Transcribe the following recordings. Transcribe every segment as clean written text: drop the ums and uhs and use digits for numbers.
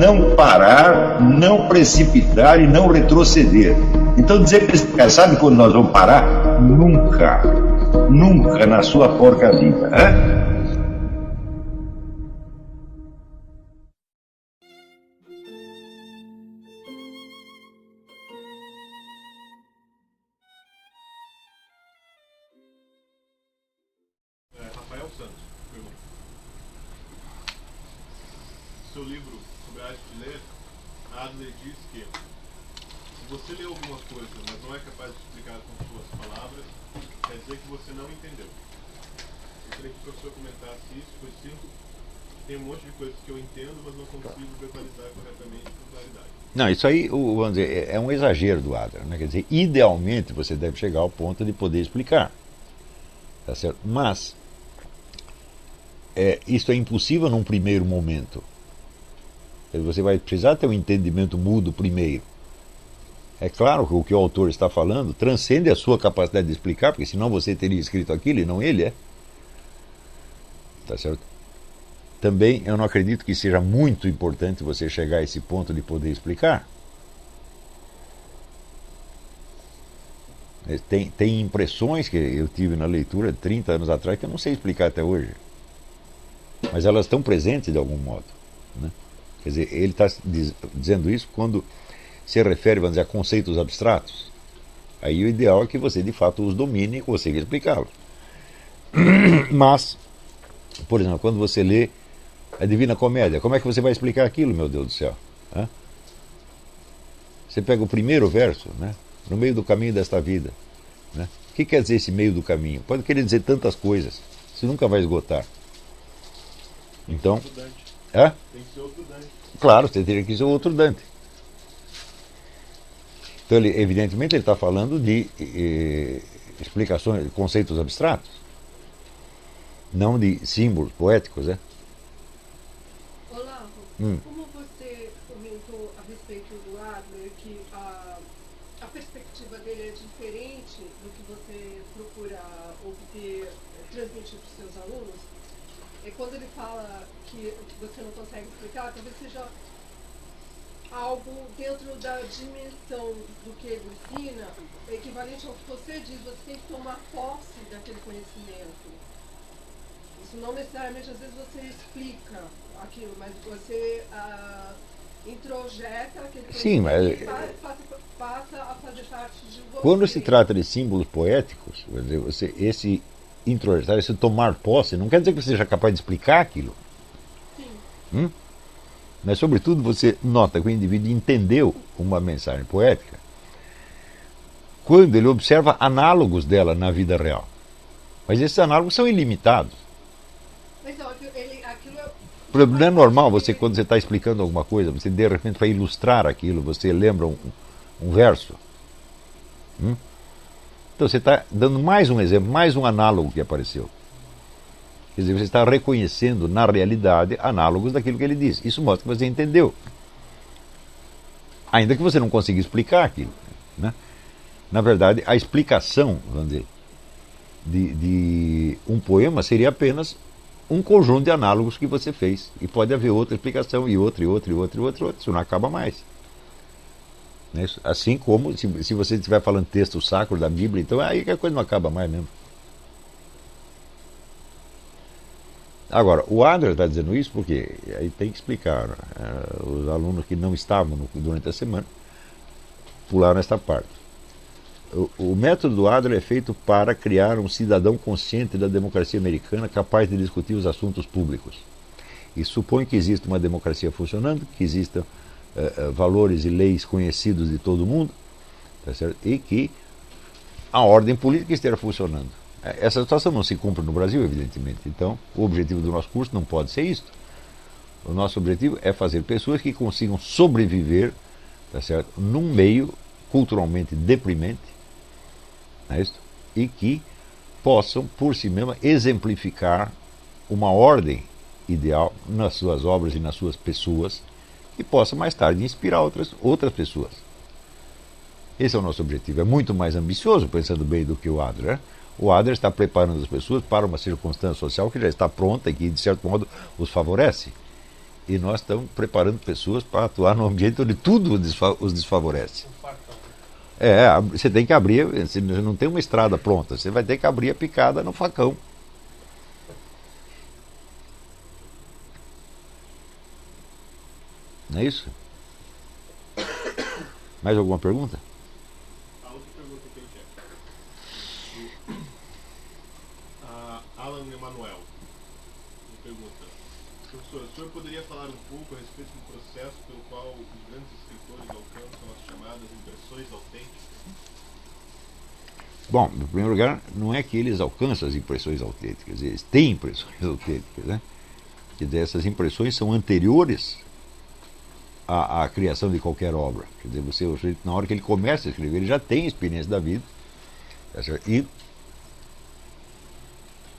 não parar, não precipitar e não retroceder. Então dizer para esse cara, sabe quando nós vamos parar? Nunca. Nunca na sua porca vida. Né? Rafael Santos pergunta: seu livro sobre a arte de ler, Adler diz que se você lê alguma coisa, mas não é capaz de explicar com suas palavras, quer dizer que você não entendeu. Eu queria que o professor comentasse isso, pois sinto que tem um monte de coisas que eu entendo, mas não consigo verbalizar corretamente com claridade. Não, isso aí, vamos dizer, é um exagero do Adler, né? Quer dizer, idealmente você deve chegar ao ponto de poder explicar, tá certo? Mas isso é impossível num primeiro momento. Você vai precisar ter um entendimento mútuo primeiro. É claro que o que o autor está falando transcende a sua capacidade de explicar, porque senão você teria escrito aquilo e não ele, tá certo? Também eu não acredito que seja muito importante você chegar a esse ponto de poder explicar. Tem impressões que eu tive na leitura 30 anos atrás que eu não sei explicar até hoje. Mas elas estão presentes de algum modo, né? Quer dizer, ele está dizendo isso quando se refere, vamos dizer, a conceitos abstratos. Aí o ideal é que você de fato os domine e consiga explicá-los. Mas, por exemplo, quando você lê a Divina Comédia, como é que você vai explicar aquilo, meu Deus do céu? Hã? Você pega o primeiro verso, né? No meio do caminho desta vida, né? O que quer dizer esse meio do caminho? Pode querer dizer tantas coisas, você nunca vai esgotar. Então, tem que ser outro Dante. Claro, você teria que ser outro Dante. Então, evidentemente, ele está falando de explicações, de conceitos abstratos, não de símbolos poéticos, né? Olá, como você comentou a respeito do Adler, que a perspectiva dele é diferente do que você procura obter, transmitir para os seus alunos, quando ele fala que você não consegue explicar, talvez seja algo dentro da dimensão do que ele ensina, equivalente ao que você diz, você tem que tomar posse daquele conhecimento. Isso não necessariamente, às vezes você explica aquilo, mas você introjeta aquele conhecimento. Sim, mas e passa a fazer parte de você. Quando se trata de símbolos poéticos, quer dizer, esse introjetar, esse tomar posse, não quer dizer que você seja capaz de explicar aquilo. Sim. Mas, sobretudo, você nota que o indivíduo entendeu uma mensagem poética quando ele observa análogos dela na vida real. Mas esses análogos são ilimitados. Mas aquilo Não é normal você, quando você está explicando alguma coisa, você de repente vai ilustrar aquilo, você lembra um verso. Então você está dando mais um exemplo, mais um análogo que apareceu. Quer dizer, você está reconhecendo na realidade análogos daquilo que ele diz. Isso mostra que você entendeu. Ainda que você não consiga explicar aquilo, né? Na verdade, a explicação, vamos dizer, de um poema seria apenas um conjunto de análogos que você fez. E pode haver outra explicação, e outra, e outra, e outra, e outra, e outra. Isso não acaba mais. Assim como se você estiver falando texto sacro da Bíblia, então aí que a coisa não acaba mais mesmo. Agora, o Adler está dizendo isso porque aí tem que explicar. Os alunos que não estavam durante a semana pularam esta parte. O método do Adler é feito para criar um cidadão consciente da democracia americana capaz de discutir os assuntos públicos. E supõe que exista uma democracia funcionando, que existam valores e leis conhecidos de todo mundo, tá certo? E que a ordem política esteja funcionando. Essa situação não se cumpre no Brasil, evidentemente. Então, o objetivo do nosso curso não pode ser isto. O nosso objetivo é fazer pessoas que consigam sobreviver, tá certo, num meio culturalmente deprimente, não é isso? E que possam, por si mesmas, exemplificar uma ordem ideal nas suas obras e nas suas pessoas, que possa mais tarde inspirar outras pessoas. Esse é o nosso objetivo. É muito mais ambicioso, pensando bem, do que o Adler. O Adler está preparando as pessoas para uma circunstância social que já está pronta e que, de certo modo, os favorece. E nós estamos preparando pessoas para atuar num ambiente onde tudo os desfavorece. Você tem que abrir, você não tem uma estrada pronta, você vai ter que abrir a picada no facão. Não é isso? Mais alguma pergunta? A outra pergunta que eu tinha. Alan Emanuel me pergunta: professor, o senhor poderia falar um pouco a respeito do processo pelo qual os grandes escritores alcançam as chamadas impressões autênticas? Bom, em primeiro lugar, não é que eles alcançam as impressões autênticas, eles têm impressões autênticas, né? Quer dizer, essas impressões são anteriores à criação de qualquer obra. Quer dizer, na hora que ele começa a escrever, ele já tem experiência da vida. E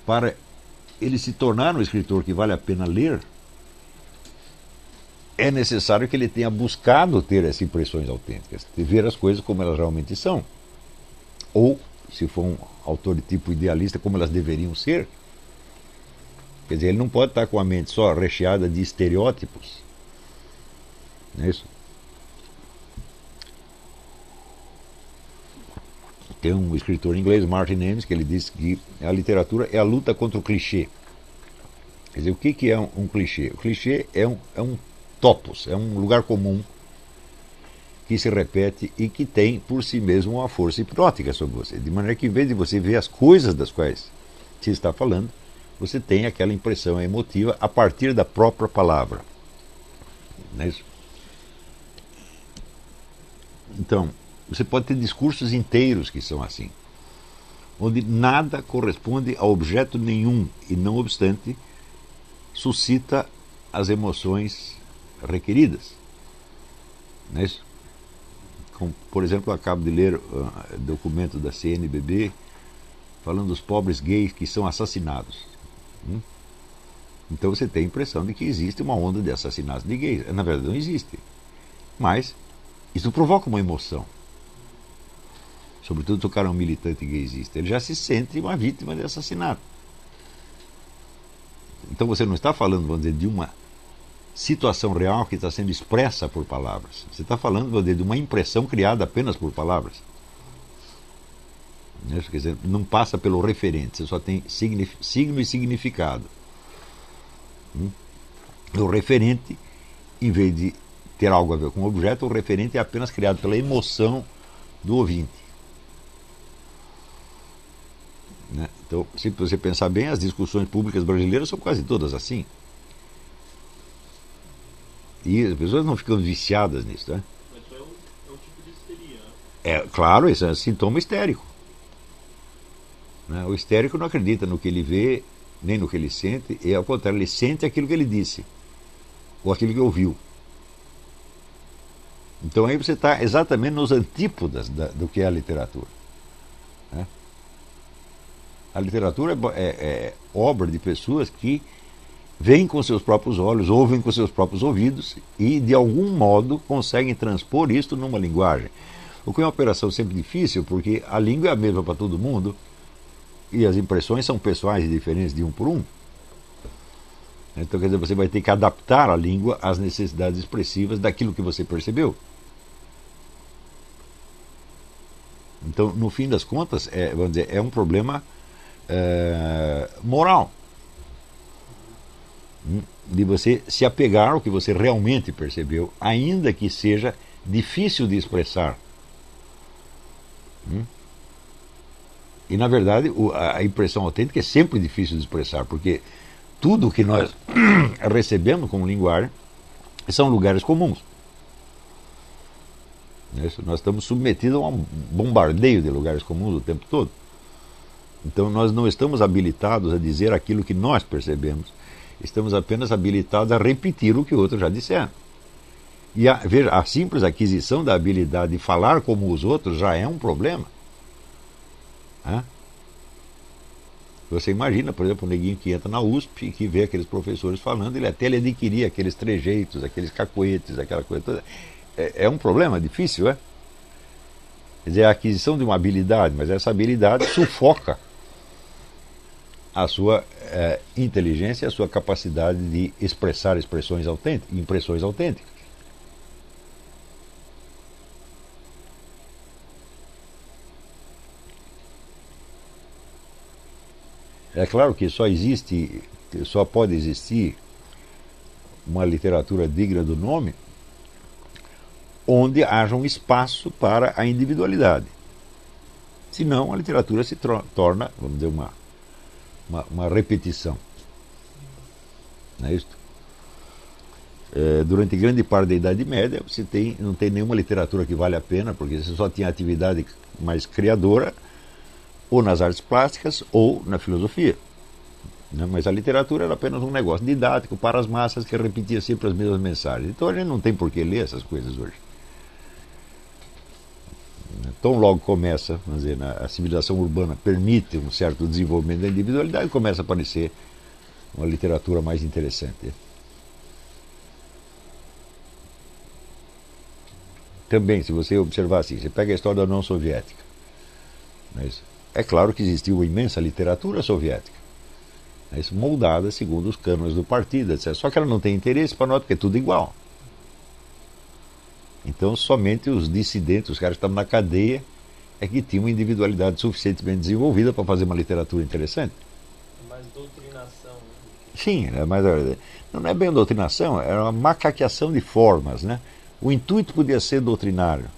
para ele se tornar um escritor que vale a pena ler, é necessário que ele tenha buscado ter essas impressões autênticas, de ver as coisas como elas realmente são. Ou, se for um autor de tipo idealista, como elas deveriam ser. Quer dizer, ele não pode estar com a mente só recheada de estereótipos. Não é isso? Tem um escritor inglês, Martin Amis, que ele diz que a literatura é a luta contra o clichê. Quer dizer, o que é um clichê? O clichê é um topos, é um lugar comum que se repete e que tem por si mesmo uma força hipnótica sobre você. De maneira que, em vez de você ver as coisas das quais se está falando, você tem aquela impressão emotiva a partir da própria palavra. Não é isso? Então, você pode ter discursos inteiros que são assim, onde nada corresponde a objeto nenhum e, não obstante, suscita as emoções requeridas. Não é isso? Como, por exemplo, eu acabo de ler documento da CNBB falando dos pobres gays que são assassinados. Então você tem a impressão de que existe uma onda de assassinatos de gays. Na verdade não existe. Mas isso provoca uma emoção. Sobretudo se o cara é um militante gaysista. Ele já se sente uma vítima de assassinato. Então você não está falando, vamos dizer, de uma situação real que está sendo expressa por palavras. Você está falando, vamos dizer, de uma impressão criada apenas por palavras. Quer dizer, não passa pelo referente, você só tem signo e significado. O referente, em vez de ter algo a ver com o objeto, o referente é apenas criado pela emoção do ouvinte. Então, se você pensar bem, as discussões públicas brasileiras são quase todas assim. E as pessoas não ficam viciadas nisso, né? Mas isso é um tipo de histeria, né? É claro, isso é um sintoma histérico. O histérico não acredita no que ele vê, nem no que ele sente, e ao contrário, ele sente aquilo que ele disse, ou aquilo que ouviu. Então aí você está exatamente nos antípodas do que é a literatura. A literatura é obra de pessoas que veem com seus próprios olhos, ouvem com seus próprios ouvidos e, de algum modo, conseguem transpor isso numa linguagem. O que é uma operação sempre difícil, porque a língua é a mesma para todo mundo e as impressões são pessoais e diferentes de um por um. Então, quer dizer, você vai ter que adaptar a língua às necessidades expressivas daquilo que você percebeu. Então, no fim das contas, vamos dizer, é um problema moral. De você se apegar ao que você realmente percebeu, ainda que seja difícil de expressar. E, na verdade, a impressão autêntica é sempre difícil de expressar, porque tudo que nós recebemos como linguagem são lugares comuns. Nós estamos submetidos a um bombardeio de lugares comuns o tempo todo. Então nós não estamos habilitados a dizer aquilo que nós percebemos. Estamos apenas habilitados a repetir o que outros já disseram. E veja, a simples aquisição da habilidade de falar como os outros já é um problema. Você imagina, por exemplo, um neguinho que entra na USP e que vê aqueles professores falando, ele até adquirir aqueles trejeitos, aqueles cacoetes, aquela coisa toda. É um problema difícil, é? Quer dizer, a aquisição de uma habilidade, mas essa habilidade sufoca a sua inteligência, a sua capacidade de expressar impressões autênticas. É claro que só pode existir uma literatura digna do nome onde haja um espaço para a individualidade. Senão a literatura se torna, vamos dizer, uma repetição. Não é isso? Durante grande parte da Idade Média, não tem nenhuma literatura que vale a pena, porque você só tinha atividade mais criadora, ou nas artes plásticas, ou na filosofia. Né? Mas a literatura era apenas um negócio didático para as massas que repetia sempre as mesmas mensagens. Então a gente não tem por que ler essas coisas hoje. Então logo começa, vamos dizer, a civilização urbana permite um certo desenvolvimento da individualidade e começa a aparecer uma literatura mais interessante. Também, se você observar assim, você pega a história da União Soviética. É claro que existiu uma imensa literatura soviética, moldada segundo os cânones do partido, etc. Só que ela não tem interesse para nós, porque é tudo igual. Então, somente os dissidentes, os caras que estavam na cadeia, é que tinham uma individualidade suficientemente desenvolvida para fazer uma literatura interessante. Mais doutrinação. Né? Sim, mas não é bem doutrinação, é uma macaqueação de formas. Né? O intuito podia ser doutrinário.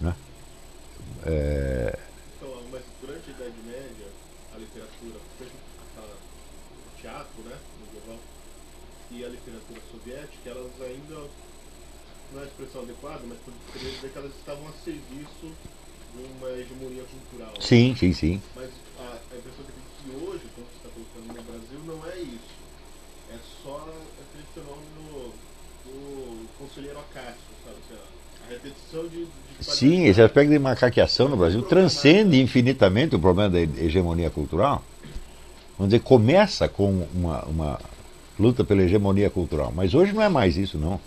Né? Então, mas durante a Idade Média, a literatura, o teatro, né, medieval, e a literatura soviética, elas ainda, não é a expressão adequada, mas poderia dizer que elas estavam a serviço de uma hegemonia cultural. Sim, sim, sim. Mas a impressão que eu tenho que hoje, como você está colocando no Brasil, não é isso. É só aquele fenômeno do conselheiro Acácio, sabe? A repetição de sim, esse aspecto de macaqueação no Brasil transcende infinitamente o problema da hegemonia cultural. Vamos dizer, começa com uma luta pela hegemonia cultural, mas hoje não é mais isso, não.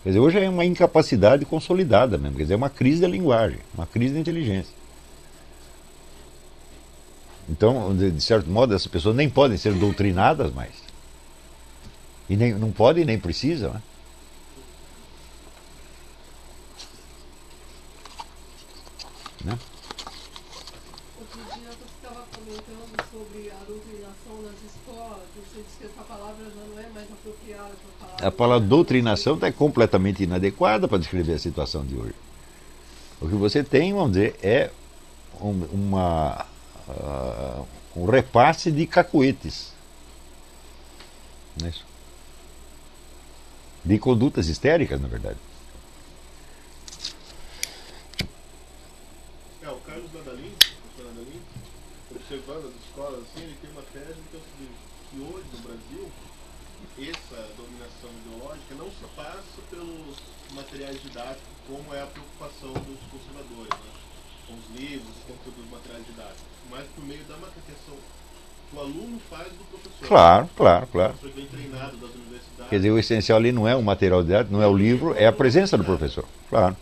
Quer dizer, hoje é uma incapacidade consolidada mesmo, quer dizer, é uma crise da linguagem, uma crise da inteligência. Então, de certo modo, essas pessoas nem podem ser doutrinadas mais. E nem, não podem nem precisam, né? Né? Outro dia você estava comentando sobre a doutrinação nas escolas, você disse que essa palavra já não é mais apropriada para falar. A palavra doutrinação está completamente inadequada para descrever a situação de hoje. O que você tem, vamos dizer, é um repasse de cacuetes. Não é isso? De condutas histéricas, na verdade. O Carlos Nadalim, observando as escolas, assim, ele tem uma tese que é o seguinte, que hoje no Brasil, essa dominação ideológica não se passa pelos materiais didáticos, como é a preocupação dos conservadores, né? Com os livros, com todos os materiais didáticos, mas por meio da macaqueação que o aluno faz do professor. Claro, claro, claro. O professor vem treinado das universidades. Quer dizer, o essencial ali não é o material didático, não é o livro, é a presença do professor. Claro.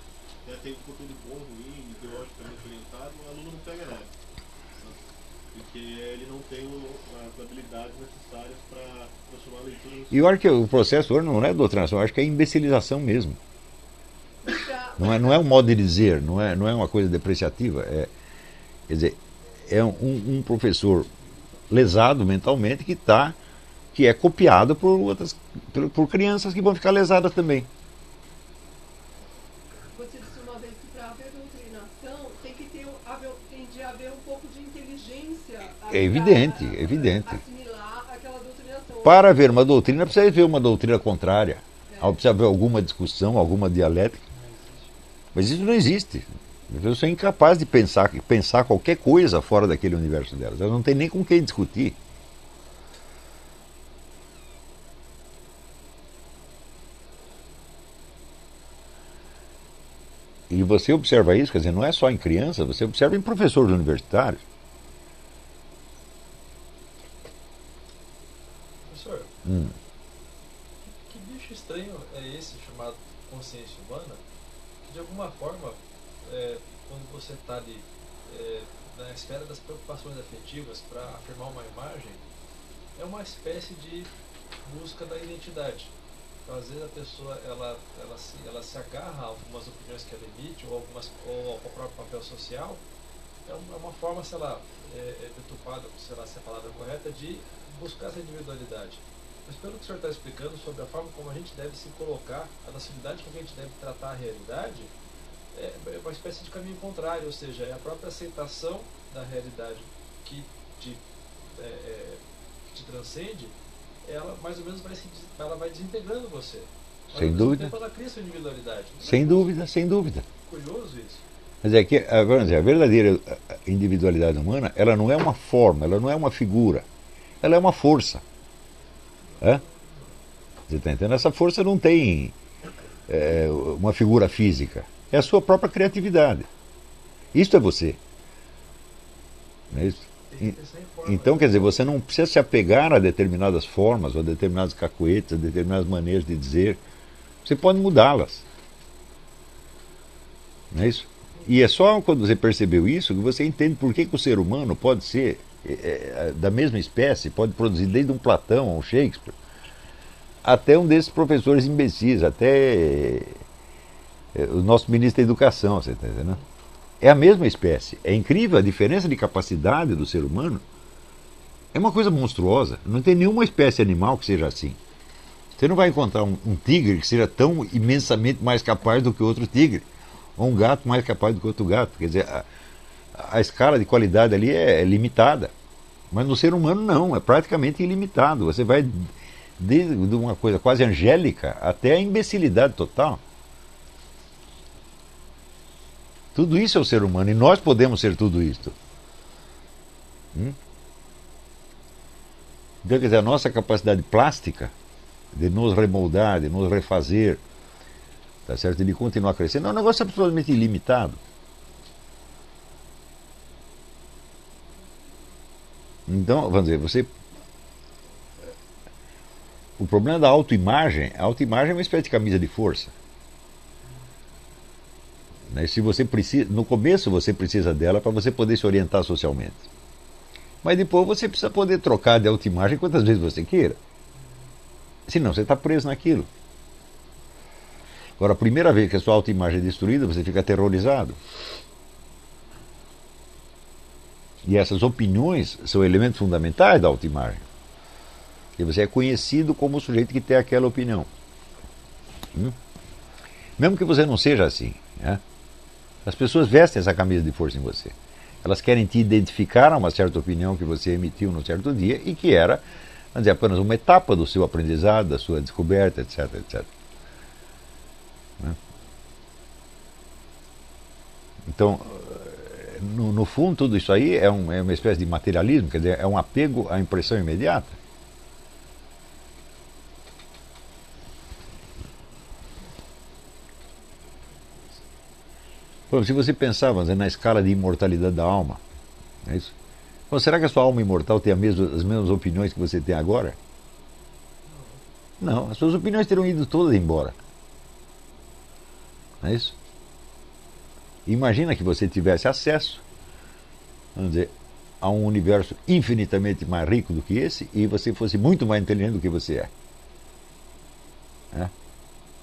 Tem conteúdo bom, ruim, ideologicamente orientado, o aluno não pega nada. Porque ele não tem as habilidades necessárias para transformar a leitura. E eu acho que o processo hoje não é doutrinação, eu acho que é imbecilização mesmo. Não é um modo de dizer, não é uma coisa depreciativa. Quer dizer, é um professor lesado mentalmente que é copiado por crianças que vão ficar lesadas também. Você disse uma vez que para haver doutrinação tem de haver um pouco de inteligência. É evidente, é evidente. Assimilar aquela doutrinação. Para haver uma doutrina, precisa haver uma doutrina contrária. Precisa haver alguma discussão, alguma dialética. Mas isso não existe. As pessoas são incapazes de pensar qualquer coisa fora daquele universo delas. Elas não têm nem com quem discutir. E você observa isso, quer dizer, não é só em crianças, você observa em professores universitários. Professor, que bicho estranho é esse chamado consciência humana? Que de alguma forma, quando você está ali na esfera das preocupações afetivas para afirmar uma imagem é uma espécie de busca da identidade. Então, às vezes a pessoa ela se agarra a algumas opiniões que ela emite ou ao próprio papel social. É uma forma, sei lá, deturpada, sei lá se a palavra é correta, de buscar essa individualidade. Mas pelo que o senhor está explicando sobre a forma como a gente deve se colocar, a facilidade com que a gente deve tratar a realidade, é uma espécie de caminho contrário, ou seja, é a própria aceitação da realidade que te transcende, ela mais ou menos ela vai desintegrando você. Mas, Sem dúvida. ela cria sua individualidade. Sem dúvida, sem dúvida. Curioso isso. Mas é que vamos dizer, a verdadeira individualidade humana, ela não é uma forma, ela não é uma figura, ela é uma força. É? Você está entendendo? Essa força não tem uma figura física, é a sua própria criatividade. Isto é você. Não é isso? Então, quer dizer, você não precisa se apegar a determinadas formas, ou a determinados cacoetes, a determinadas maneiras de dizer. Você pode mudá-las. Não é isso? E é só quando você percebeu isso que você entende por que o ser humano pode ser da mesma espécie, pode produzir desde um Platão a um Shakespeare, até um desses professores imbecis, até o nosso ministro da Educação, você está entendendo? É a mesma espécie. É incrível a diferença de capacidade do ser humano. É uma coisa monstruosa. Não tem nenhuma espécie animal que seja assim. Você não vai encontrar um tigre que seja tão imensamente mais capaz do que outro tigre. Ou um gato mais capaz do que outro gato. Quer dizer, a escala de qualidade ali é limitada. Mas no ser humano não, é praticamente ilimitado. Você vai desde uma coisa quase angélica até a imbecilidade total. Tudo isso é o ser humano e nós podemos ser tudo isto. Então, quer dizer, a nossa capacidade plástica de nos remoldar, de nos refazer, tá certo? E de continuar crescendo, é um negócio absolutamente ilimitado. Então, vamos dizer, o problema da autoimagem, a autoimagem é uma espécie de camisa de força. Se você precisa, no começo você precisa dela para você poder se orientar socialmente. Mas depois você precisa poder trocar de autoimagem quantas vezes você queira. Senão você está preso naquilo. Agora, a primeira vez que a sua autoimagem é destruída, você fica aterrorizado. E essas opiniões são elementos fundamentais da autoimagem. E você é conhecido como o sujeito que tem aquela opinião. Mesmo que você não seja assim. Né? As pessoas vestem essa camisa de força em você. Elas querem te identificar a uma certa opinião que você emitiu num certo dia e que era, vamos dizer, apenas uma etapa do seu aprendizado, da sua descoberta, etc, etc. Né? Então, no fundo, tudo isso aí é uma espécie de materialismo, quer dizer, é um apego à impressão imediata. Se você pensar, vamos dizer, na escala de imortalidade da alma, é isso? Bom, será que a sua alma imortal tem as mesmas opiniões que você tem agora? Não, as suas opiniões terão ido todas embora. Não é isso? Imagina que você tivesse acesso, vamos dizer, a um universo infinitamente mais rico do que esse e você fosse muito mais inteligente do que você é.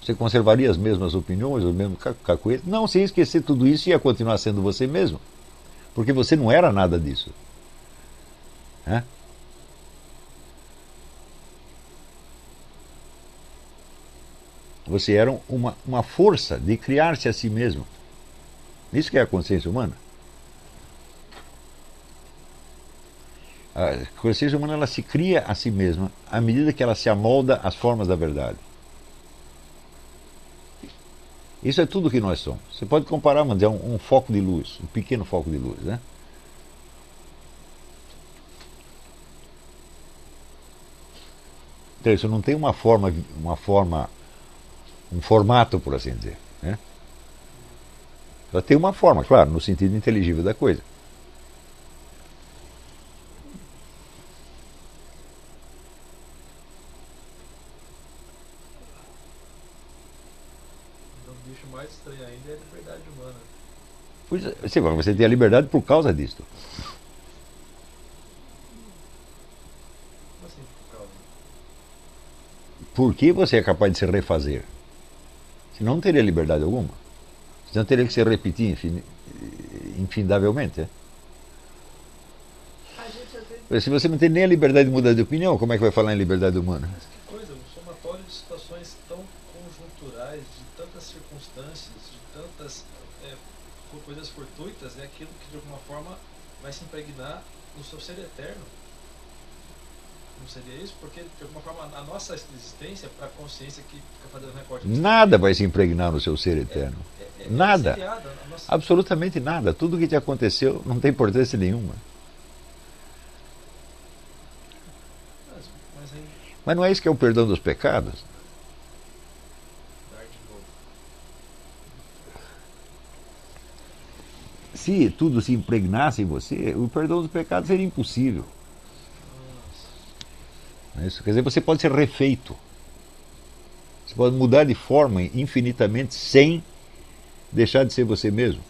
Você conservaria as mesmas opiniões, os mesmos cacuetes? Não, você ia esquecer tudo isso e ia continuar sendo você mesmo. Porque você não era nada disso. Você era uma força de criar-se a si mesmo. Isso que é a consciência humana. A consciência humana ela se cria a si mesma à medida que ela se amolda às formas da verdade. Isso é tudo que nós somos. Você pode comparar, mas é um foco de luz, um pequeno foco de luz, né? Então isso não tem um formato, por assim dizer, né? Só tem uma forma, claro, no sentido inteligível da coisa. O bicho mais estranho ainda é a liberdade humana. Pois é, você tem a liberdade por causa disso. Como assim, por causa? Porque você é capaz de se refazer. Senão não teria liberdade alguma. Senão teria que se repetir infindavelmente. A gente às vezes Se você não tem nem a liberdade de mudar de opinião, como é que vai falar em liberdade humana? Mas que coisa, um somatório de situações tão conjunturais, de tantas circunstâncias, de tantas coisas fortuitas, é aquilo que de alguma forma vai se impregnar no seu ser eterno. Não seria isso? Porque de alguma forma a nossa existência, para a consciência que fica fazendo recorte. Nada vai se impregnar no seu ser eterno. Nada. seriada, a nossa- Absolutamente nada. Tudo que te aconteceu não tem importância nenhuma. Mas aí, Mas não é isso que é o perdão dos pecados? dar de novo. Se tudo se impregnasse em você, o perdão dos pecados seria impossível. Não é isso? Quer dizer, você pode ser refeito. Você pode mudar de forma infinitamente sem deixar de ser você mesmo.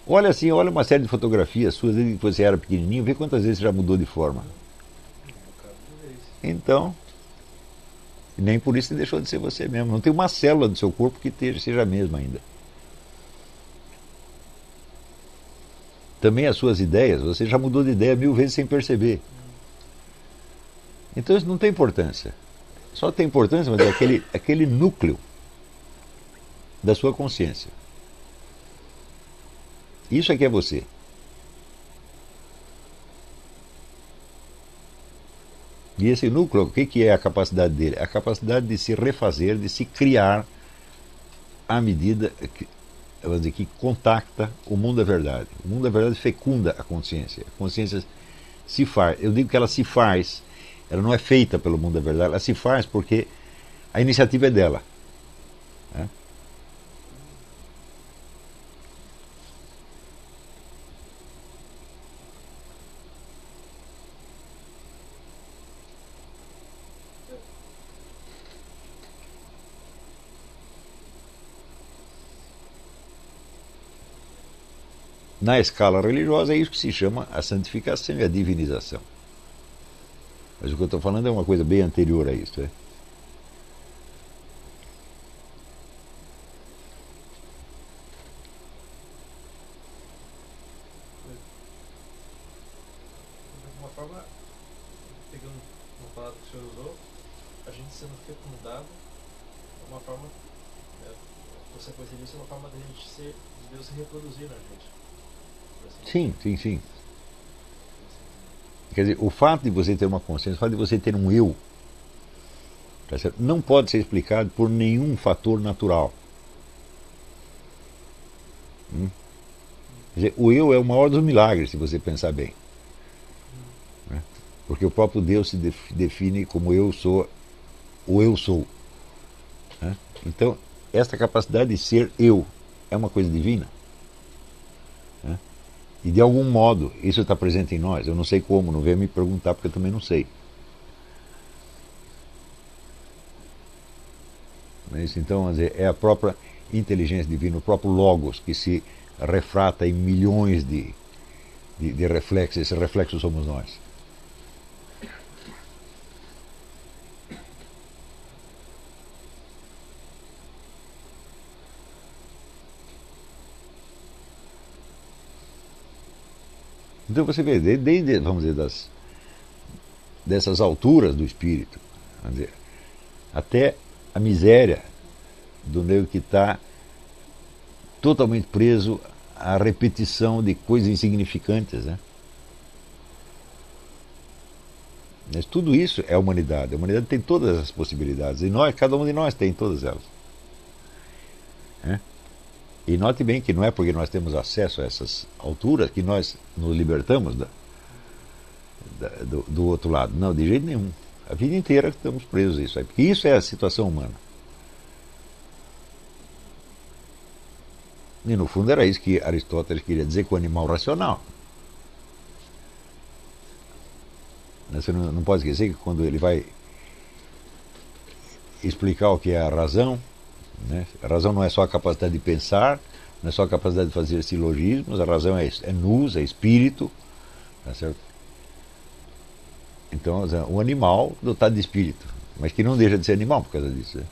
Olha assim, olha uma série de fotografias suas desde que você era pequenininho, vê quantas vezes você já mudou de forma. Um bocado de vez. Então, nem por isso você deixou de ser você mesmo. Não tem uma célula do seu corpo que seja a mesma ainda. Também as suas ideias, você já mudou de ideia 1000 vezes sem perceber. Então isso não tem importância. Só tem importância, mas é aquele núcleo da sua consciência. Isso é que é você. E esse núcleo, o que é a capacidade dele? A capacidade de se refazer, de se criar à medida que contacta o mundo da verdade. O mundo da verdade fecunda a consciência. A consciência se faz. Eu digo que ela se faz. Ela não é feita pelo mundo da verdade. Ela se faz porque a iniciativa é dela. Né? Na escala religiosa é isso que se chama a santificação e a divinização. Mas o que eu estou falando é uma coisa bem anterior a isso. É? De alguma forma, pegando uma palavra que o senhor usou, a gente sendo fecundado é uma forma, consequência disso é uma forma de Deus se reproduzir na gente. Por assim dizer. Sim. Quer dizer, o fato de você ter uma consciência, o fato de você ter um eu, tá certo? Não pode ser explicado por nenhum fator natural. Quer dizer, o eu é o maior dos milagres, se você pensar bem. Né? Porque o próprio Deus se define como eu sou, o eu sou. Né? Então, esta capacidade de ser eu é uma coisa divina. Né? E de algum modo isso está presente em nós. Eu não sei como, não venha me perguntar porque eu também não sei. Mas, então, quer dizer, é a própria inteligência divina, o próprio Logos que se refrata em milhões de reflexos. Esse reflexo somos nós. Então você vê, desde vamos dizer, dessas alturas do espírito, vamos dizer, até a miséria do nego que está totalmente preso à repetição de coisas insignificantes. Né? Mas tudo isso é a humanidade. A humanidade tem todas as possibilidades. E nós, cada um de nós tem todas elas. Né? E note bem que não é porque nós temos acesso a essas alturas que nós nos libertamos do outro lado. Não, de jeito nenhum. A vida inteira estamos presos a isso aí. Porque isso é a situação humana. E no fundo era isso que Aristóteles queria dizer com o animal racional. Você não pode esquecer que quando ele vai explicar o que é a razão, né? A razão não é só a capacidade de pensar, não é só a capacidade de fazer silogismos, a razão é nous, é espírito, tá certo? Então, um animal dotado de espírito, mas que não deixa de ser animal por causa disso, né?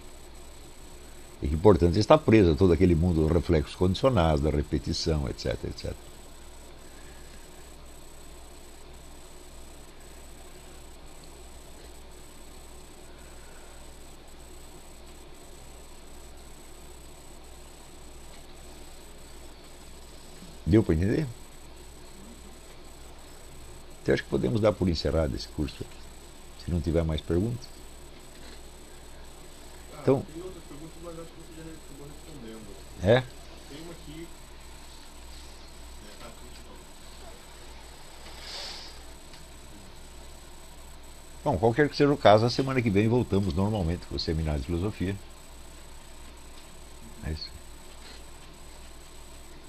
E que, portanto, está preso a todo aquele mundo dos reflexos condicionados, da repetição, etc, etc. Deu para entender? Então, acho que podemos dar por encerrado esse curso aqui, se não tiver mais perguntas. Então, tem outras perguntas, mas acho que você já acabou respondendo. é? Tem uma aqui. Bom, qualquer que seja o caso, a semana que vem voltamos normalmente com o seminário de filosofia. É isso.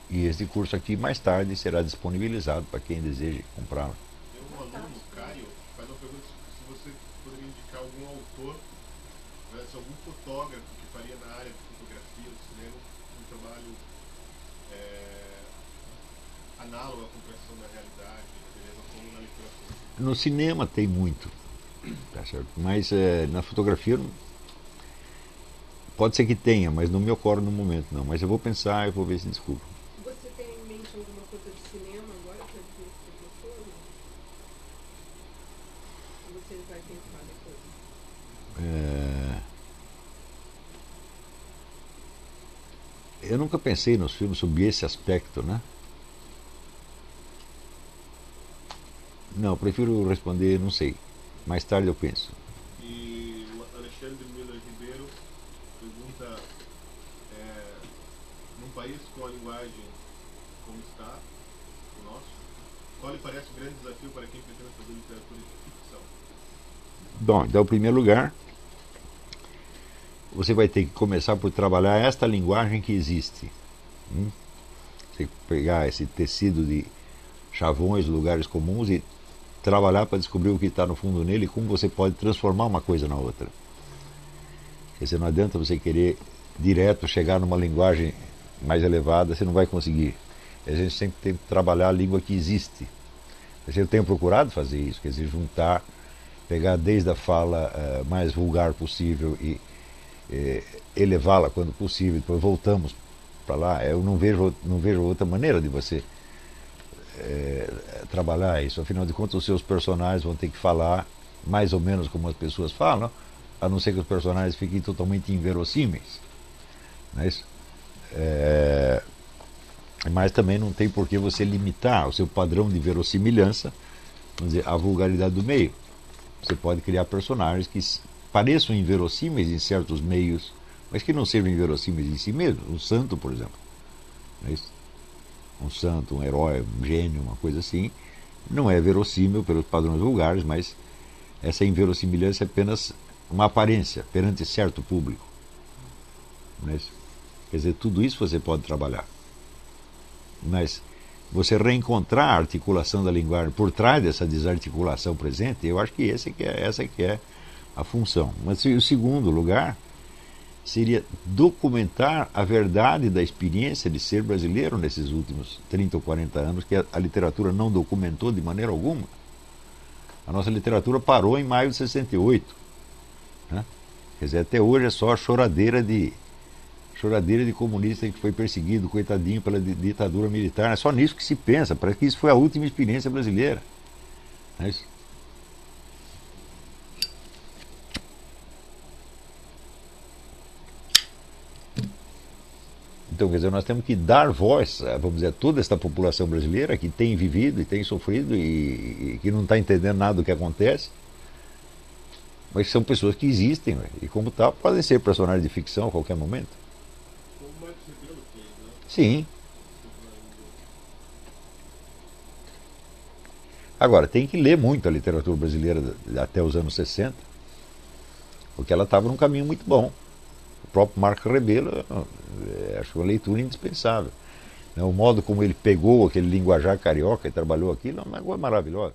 E este curso aqui mais tarde será disponibilizado para quem deseje comprá-lo. Tem um aluno, Caio, que faz uma pergunta se você poderia indicar algum autor, se algum fotógrafo que faria na área de fotografia, do cinema, um trabalho análogo à compreensão da realidade, da beleza, como na literatura. No cinema tem muito, tá certo? Mas na fotografia pode ser que tenha, mas não me ocorre no momento não. Mas eu vou pensar e vou ver se descubro. Você tem em mente alguma coisa de cinema agora para dizer esse professor? Ou você vai pensar depois? Eu nunca pensei nos filmes sob esse aspecto, né? Não, prefiro responder, não sei. Mais tarde eu penso. E o Alexandre Miller Ribeiro pergunta, num país com a linguagem como está, o nosso, qual lhe parece o grande desafio para quem pretende fazer literatura de ficção? Bom, então, em primeiro lugar, você vai ter que começar por trabalhar esta linguagem que existe. Você pegar esse tecido de chavões, lugares comuns e trabalhar para descobrir o que está no fundo nele e como você pode transformar uma coisa na outra. Quer dizer, não adianta você querer direto chegar numa linguagem mais elevada, você não vai conseguir. A gente sempre tem que trabalhar a língua que existe. Eu tenho procurado fazer isso, quer dizer, juntar, pegar desde a fala mais vulgar possível e elevá-la quando possível, depois voltamos para lá. Eu não vejo outra maneira de você trabalhar isso. Afinal de contas, os seus personagens vão ter que falar mais ou menos como as pessoas falam, a não ser que os personagens fiquem totalmente inverossímeis. Não é isso? Mas também não tem por que você limitar o seu padrão de verossimilhança, vamos dizer, à vulgaridade do meio. Você pode criar personagens que pareçam inverossímeis em certos meios, mas que não sejam inverossímeis em si mesmos. Um santo, por exemplo. Não é isso? Um santo, um herói, um gênio, uma coisa assim, não é verossímil pelos padrões vulgares, mas essa inverossimilhança é apenas uma aparência perante certo público. Não é isso? Quer dizer, tudo isso você pode trabalhar. Mas você reencontrar a articulação da linguagem por trás dessa desarticulação presente, eu acho que essa que é a função. Mas o segundo lugar seria documentar a verdade da experiência de ser brasileiro nesses últimos 30 ou 40 anos, que a literatura não documentou de maneira alguma. A nossa literatura parou em maio de 68. Né? Quer dizer, até hoje é só a choradeira de comunista que foi perseguido, coitadinho, pela ditadura militar. É só nisso que se pensa. Parece que isso foi a última experiência brasileira. Não é isso? Então, quer dizer, nós temos que dar voz, vamos dizer, a toda esta população brasileira que tem vivido e tem sofrido e que não está entendendo nada do que acontece, mas são pessoas que existem, e como tal, podem ser personagens de ficção a qualquer momento. Como o Marcos Ribeiro fez, né? Sim. Agora, tem que ler muito a literatura brasileira até os anos 60, porque ela estava num caminho muito bom. O próprio Marco Rebelo, acho uma leitura indispensável. O modo como ele pegou aquele linguajar carioca e trabalhou aquilo é uma coisa maravilhosa.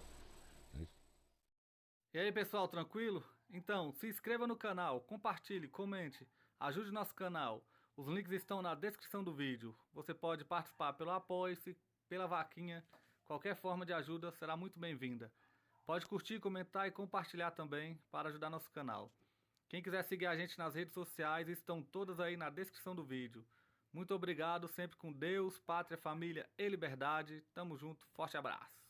E aí, pessoal, tranquilo? Então, se inscreva no canal, compartilhe, comente, ajude nosso canal. Os links estão na descrição do vídeo. Você pode participar pelo Apoie-se, pela vaquinha. Qualquer forma de ajuda será muito bem-vinda. Pode curtir, comentar e compartilhar também para ajudar nosso canal. Quem quiser seguir a gente nas redes sociais estão todas aí na descrição do vídeo. Muito obrigado, sempre com Deus, pátria, família e liberdade. Tamo junto, forte abraço.